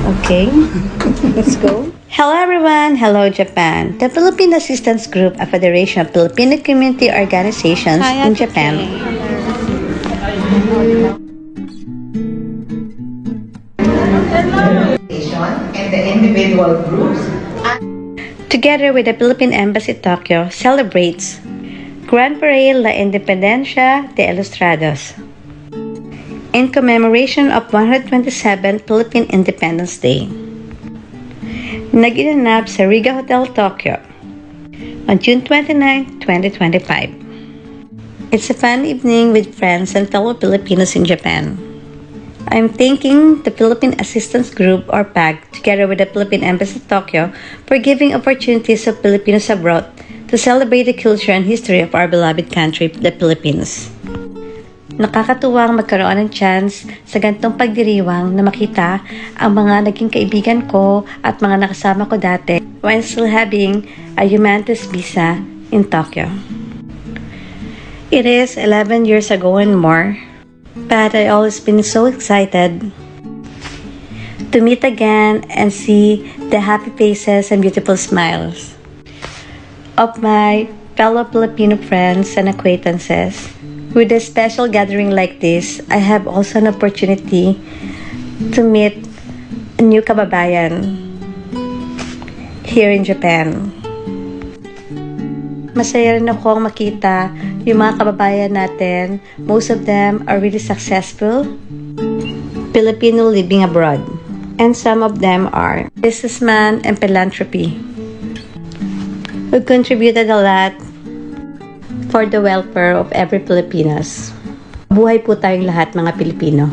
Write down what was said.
Okay, let's go. Hello everyone! Hello Japan! The Philippine Assistance Group, a federation of Filipino community organizations in Japan. And the individual groups. Together with the Philippine Embassy Tokyo, celebrates Grand Parade La Independencia de Ilustrados in commemoration of 127th Philippine Independence Day. Naginanap sa Riga Hotel, Tokyo on June 29, 2025. It's a fun evening with friends and fellow Filipinos in Japan. I'm thanking the Philippine Assistance Group or PAG together with the Philippine Embassy Tokyo for giving opportunities of Filipinos abroad to celebrate the culture and history of our beloved country, the Philippines. Nakakatuwang magkaroon ng chance sa ganitong pagdiriwang na makita ang mga naging kaibigan ko at mga nakasama ko dati while still having a humanities visa in Tokyo. It is 11 years ago and more, but I always been so excited to meet again and see the happy faces and beautiful smiles of my fellow Filipino friends and acquaintances. With a special gathering like this, I have also an opportunity to meet a new kababayan here in Japan. Masaya rin akong makita yung mga kababayan natin. Most of them are really successful Filipino living abroad. And some of them are businessman and philanthropy who contributed a lot for the welfare of every Filipinos. Buhay po tayong lahat mga Pilipino.